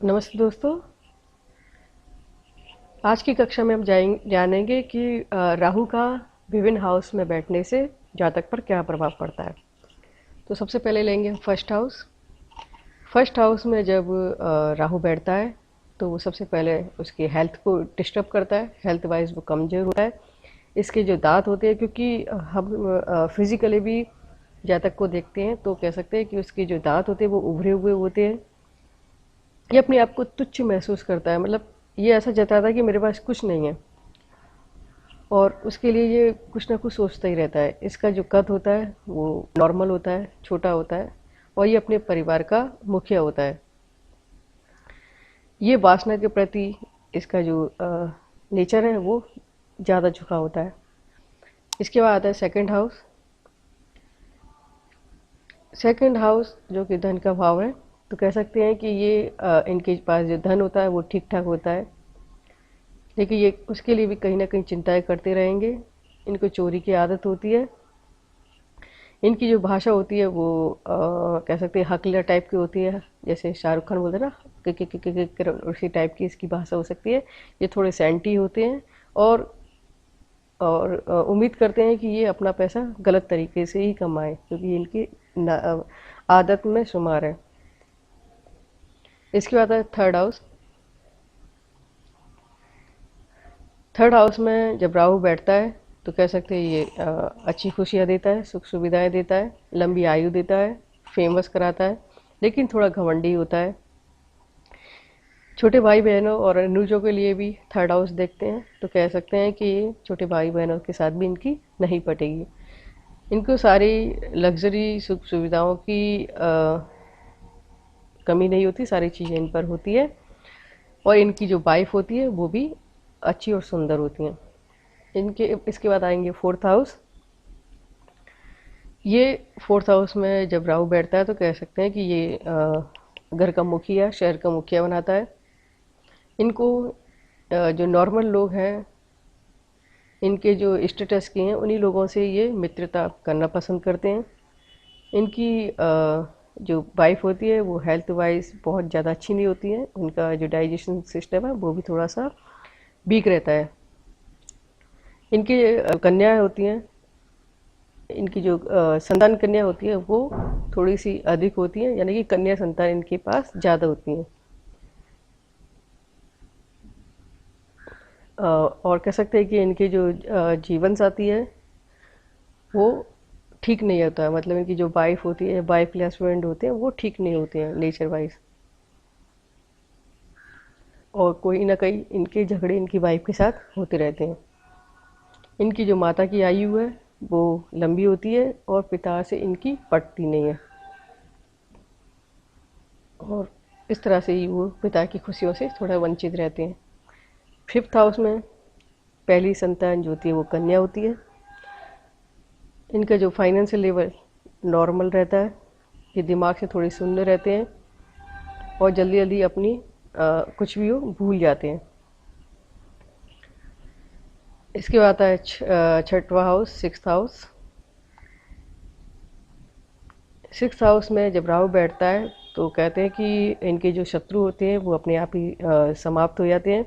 नमस्ते दोस्तों। आज की कक्षा में हम जानेंगे कि राहु का विभिन्न हाउस में बैठने से जातक पर क्या प्रभाव पड़ता है। तो सबसे पहले लेंगे हम फर्स्ट हाउस। फर्स्ट हाउस में जब राहु बैठता है तो वो सबसे पहले उसकी हेल्थ को डिस्टर्ब करता है, हेल्थ वाइज वो कमज़ोर होता है। इसके जो दांत होते हैं, क्योंकि हम फिजिकली भी जातक को देखते हैं तो कह सकते हैं कि उसके जो दांत होते हैं वो उभरे हुए होते हैं। ये अपने आप को तुच्छ महसूस करता है, मतलब ये ऐसा जताता है कि मेरे पास कुछ नहीं है, और उसके लिए ये कुछ ना कुछ सोचता ही रहता है। इसका जो कद होता है वो नॉर्मल होता है, छोटा होता है, और ये अपने परिवार का मुखिया होता है। ये वासना के प्रति इसका जो नेचर है वो ज़्यादा झुका होता है। इसके बाद आता है सेकंड हाउस। सेकंड हाउस जो कि धन का भाव है, तो कह सकते हैं कि ये इनके पास जो धन होता है वो ठीक ठाक होता है, लेकिन ये उसके लिए भी कहीं ना कहीं चिंताएं करते रहेंगे। इनको चोरी की आदत होती है। इनकी जो भाषा होती है वो कह सकते हैं हकला टाइप की होती है, जैसे शाहरुख खान बोलते हैं ना, उसी टाइप की इसकी भाषा हो सकती है। ये थोड़े सैंटी होते हैं, और उम्मीद करते हैं कि ये अपना पैसा गलत तरीके से ही कमाएं, क्योंकि इनकी आदत में शुमार है। इसके बाद है थर्ड हाउस। थर्ड हाउस में जब राहु बैठता है तो कह सकते हैं ये अच्छी खुशियाँ देता है, सुख सुविधाएं देता है, लंबी आयु देता है, फेमस कराता है, लेकिन थोड़ा घमंडी होता है। छोटे भाई बहनों और अनुजों के लिए भी थर्ड हाउस देखते हैं तो कह सकते हैं कि ये छोटे भाई बहनों के साथ भी इनकी नहीं पटेगी। इनको सारी लग्जरी सुख सुविधाओं की कमी नहीं होती, सारी चीज़ें इन पर होती है, और इनकी जो वाइफ होती है वो भी अच्छी और सुंदर होती हैं। इनके इसके बाद आएंगे फोर्थ हाउस। ये फोर्थ हाउस में जब राहु बैठता है तो कह सकते हैं कि ये घर का मुखिया, शहर का मुखिया बनाता है। इनको जो नॉर्मल लोग हैं, इनके जो स्टेटस के हैं, उन्हीं लोगों से ये मित्रता करना पसंद करते हैं। इनकी जो वाइफ होती है वो हेल्थ वाइज बहुत ज़्यादा अच्छी नहीं होती है। उनका जो डाइजेशन सिस्टम है वो भी थोड़ा सा वीक रहता है। इनकी कन्याएं होती हैं, इनकी जो संतान कन्या होती है वो थोड़ी सी अधिक होती है, यानी कि कन्या संतान इनके पास ज़्यादा होती हैं। और कह सकते हैं कि इनके जो जीवन साथी है वो ठीक नहीं होता है, मतलब इनकी जो वाइफ होती है, वाइफ या हस्बैंड होते हैं वो ठीक नहीं होते हैं नेचर वाइज, और कोई ना कहीं इनके झगड़े इनकी वाइफ के साथ होते रहते हैं। इनकी जो माता की आयु है वो लंबी होती है, और पिता से इनकी पटती नहीं है, और इस तरह से ही वो पिता की खुशियों से थोड़ा वंचित रहते हैं। फिफ्थ हाउस में पहली संतान जो होती है वो कन्या होती है। इनका जो फाइनेंशियल लेवल नॉर्मल रहता है, ये दिमाग से थोड़े शून्य रहते हैं, और जल्दी जल्दी अपनी कुछ भी हो भूल जाते हैं। इसके बाद आता है छठवां house, sixth house. Sixth house में जब राहु बैठता है तो कहते हैं कि इनके जो शत्रु होते हैं वो अपने आप ही समाप्त हो जाते हैं।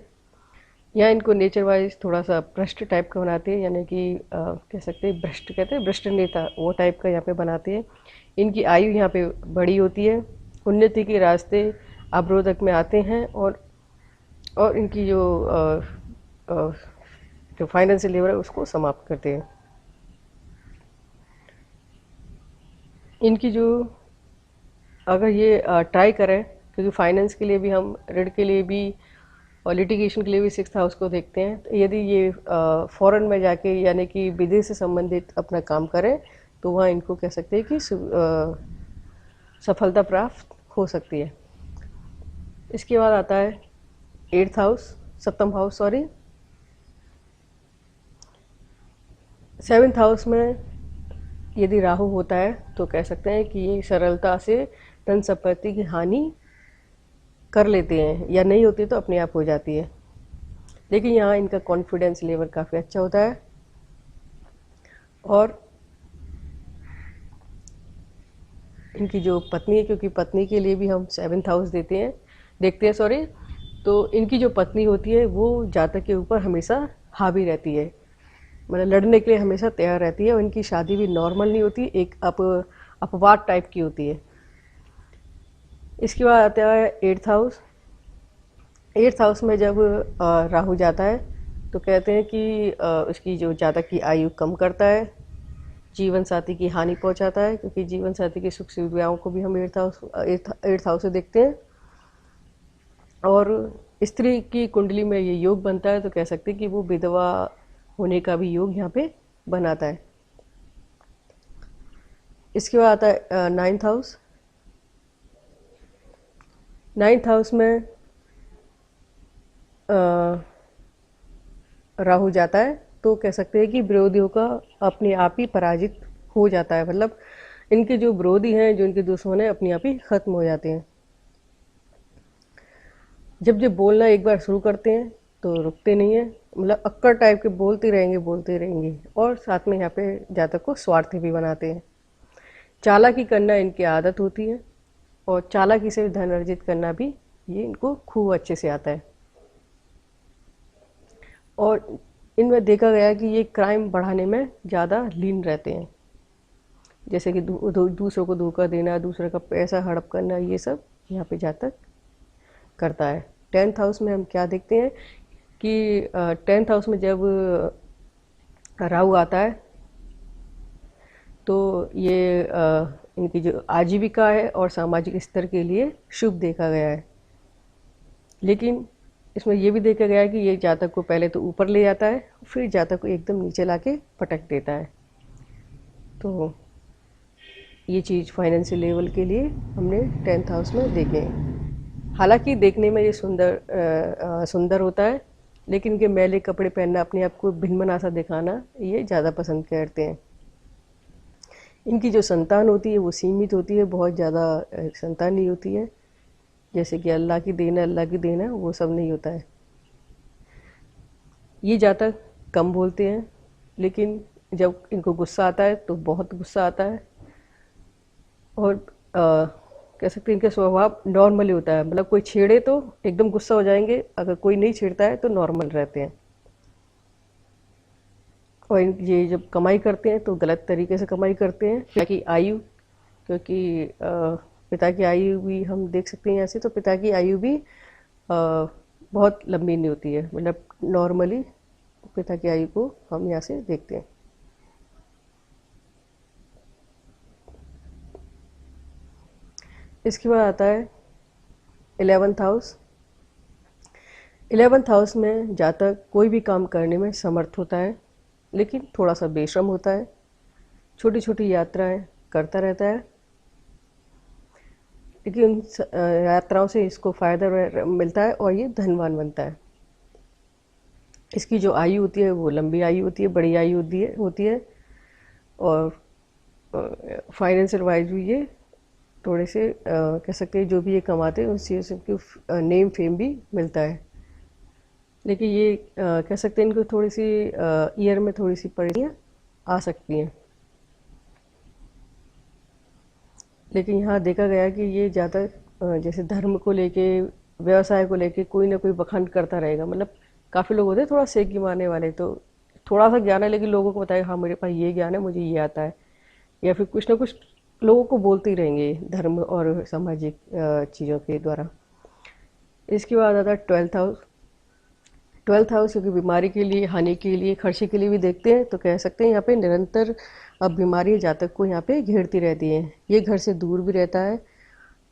यहाँ इनको नेचर वाइज थोड़ा सा भ्रष्ट टाइप का बनाते हैं, यानी कि कह सकते हैं भ्रष्ट, कहते हैं भ्रष्ट नेता, वो टाइप का यहाँ पे बनाते हैं। इनकी आयु यहाँ पे बड़ी होती है, उन्नति के रास्ते अवरोधक में आते हैं, और इनकी अ, जो फाइनेंशियल लेवल है उसको समाप्त करते हैं। इनकी जो अगर ये ट्राई करें, क्योंकि फाइनेंस के लिए भी हम, ऋण के लिए भी और लिटिगेशन के लिए भी सिक्स्थ हाउस को देखते हैं, तो यदि ये फॉरेन में जाके यानी कि विदेश से संबंधित अपना काम करें तो वहाँ इनको कह सकते हैं कि सफलता प्राप्त हो सकती है। इसके बाद आता है एट्थ हाउस, सप्तम हाउस सॉरी। सेवेंथ हाउस में यदि राहु होता है तो कह सकते हैं कि ये सरलता से धन संपत्ति की हानि कर लेते हैं, या नहीं होती तो अपने आप हो जाती है, लेकिन यहाँ इनका कॉन्फिडेंस लेवल काफ़ी अच्छा होता है। और इनकी जो पत्नी है, क्योंकि पत्नी के लिए भी हम सेवेंथ हाउस देते हैं, देखते हैं, सॉरी। तो इनकी जो पत्नी होती है वो जातक के ऊपर हमेशा हावी रहती है, मतलब लड़ने के लिए हमेशा तैयार रहती है, और इनकी शादी भी नॉर्मल नहीं होती, एक अपवाद टाइप की होती है। इसके बाद आता है 8th हाउस। 8th हाउस में जब राहु जाता है तो कहते हैं कि उसकी जो जातक की आयु कम करता है, जीवन साथी की हानि पहुंचाता है, क्योंकि जीवन साथी की सुख सुविधाओं को भी हम 8th हाउस से देखते हैं। और स्त्री की कुंडली में ये योग बनता है तो कह सकते हैं कि वो विधवा होने का भी योग यहाँ पे बनाता है। इसके बाद आता है 9th हाउस। 9th हाउस में राहु जाता है तो कह सकते हैं कि विरोधियों का अपने आप ही पराजित हो जाता है, मतलब इनके जो विरोधी हैं, जो इनके दुश्मन हैं, अपने आप ही खत्म हो जाते हैं। जब जब बोलना एक बार शुरू करते हैं तो रुकते नहीं हैं, मतलब अक्कड़ टाइप के बोलते रहेंगे, और साथ में यहाँ पे जातक को स्वार्थी भी बनाते हैं। चालाकी करना इनकी आदत होती है, और चालाकी से धन अर्जित करना भी ये इनको खूब अच्छे से आता है। और इनमें देखा गया है कि ये क्राइम बढ़ाने में ज़्यादा लीन रहते हैं, जैसे कि दूसरों को धोखा देना, दूसरे का पैसा हड़प करना, ये सब यहाँ पे जातक करता है। 10th हाउस में हम क्या देखते हैं कि 10th हाउस में जब राहु आता है तो ये इनकी जो आजीविका है और सामाजिक स्तर के लिए शुभ देखा गया है। लेकिन इसमें ये भी देखा गया है कि ये जातक को पहले तो ऊपर ले जाता है, फिर जातक को एकदम नीचे लाके पटक देता है। तो ये चीज़ फाइनेंशियल लेवल के लिए हमने 10th हाउस में देखे हैं। हालांकि देखने में ये सुंदर होता है, लेकिन इनके मैले कपड़े पहनना, अपने आप को भिन्न मना सा दिखाना, ये ज़्यादा पसंद करते हैं। इनकी जो संतान होती है वो सीमित होती है, बहुत ज़्यादा संतान नहीं होती है, जैसे कि अल्लाह की देन है, वो सब नहीं होता है। ये जातक कम बोलते हैं, लेकिन जब इनको गुस्सा आता है तो बहुत गुस्सा आता है, और कह सकते हैं इनका स्वभाव नॉर्मली होता है, मतलब कोई छेड़े तो एकदम गुस्सा हो जाएंगे, अगर कोई नहीं छेड़ता है तो नॉर्मल रहते हैं। और ये जब कमाई करते हैं तो गलत तरीके से कमाई करते हैं। पिता की आयु, क्योंकि पिता की आयु भी हम देख सकते हैं ऐसे, तो पिता की आयु भी बहुत लंबी नहीं होती है, मतलब नॉर्मली पिता की आयु को हम यहाँ से देखते हैं। इसके बाद आता है 11th हाउस। 11th हाउस में जातक कोई भी काम करने में समर्थ होता है, लेकिन थोड़ा सा बेशर्म होता है, छोटी छोटी यात्राएं करता रहता है, लेकिन उन यात्राओं से इसको फ़ायदा मिलता है और ये धनवान बनता है। इसकी जो आयु होती है वो लंबी आयु होती है, बड़ी आयु होती है, और फाइनेंशियल वाइज भी ये थोड़े से कह सकते हैं जो भी ये कमाते हैं उससे सबको नेम फेम भी मिलता है। लेकिन ये कह सकते हैं इनको थोड़ी सी ईयर में थोड़ी सी परेशानियाँ आ सकती हैं, लेकिन यहाँ देखा गया कि ये ज़्यादा जैसे धर्म को लेके, व्यवसाय को लेके कोई ना कोई बखान करता रहेगा, मतलब काफ़ी लोग होते हैं थोड़ा सेकी मारने वाले, तो थोड़ा सा ज्ञान है लेकिन लोगों को बताएगा हाँ मेरे पास ये ज्ञान है, मुझे ये आता है, या फिर कुछ ना कुछ लोगों को बोलते ही रहेंगे धर्म और सामाजिक चीज़ों के द्वारा। इसके बाद आता है 12th हाउस। 12th हाउस क्योंकि बीमारी के लिए, हानि के लिए, खर्चे के लिए भी देखते हैं, तो कह सकते हैं यहाँ पे निरंतर अब बीमारी जातक को यहाँ पे घेरती रहती है। ये घर से दूर भी रहता है,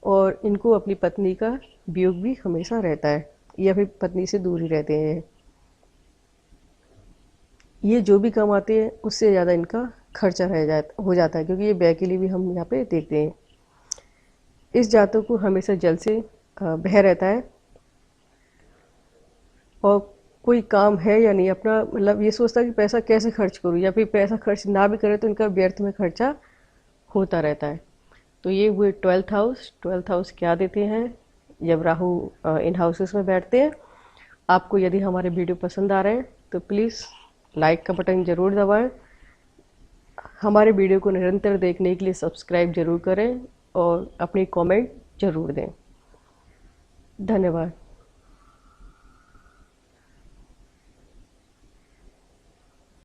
और इनको अपनी पत्नी का वियोग भी हमेशा रहता है, या फिर पत्नी से दूर ही रहते हैं। ये जो भी कमाते हैं उससे ज़्यादा इनका खर्चा हो जाता है, क्योंकि ये व्यय के लिए भी हम यहाँ पे देखते हैं। इस जातक को हमेशा जल से भय रहता है, और कोई काम है या नहीं अपना, मतलब ये सोचता है कि पैसा कैसे खर्च करूँ, या फिर पैसा खर्च ना भी करे तो इनका व्यर्थ में खर्चा होता रहता है। तो ये हुए 12th हाउस। 12th हाउस क्या देते हैं जब राहु इन हाउसेस में बैठते हैं। आपको यदि हमारे वीडियो पसंद आ रहे हैं तो प्लीज़ लाइक का बटन ज़रूर दबाएं, हमारे वीडियो को निरंतर देखने के लिए सब्सक्राइब ज़रूर करें, और अपनी कमेंट ज़रूर दें। धन्यवाद।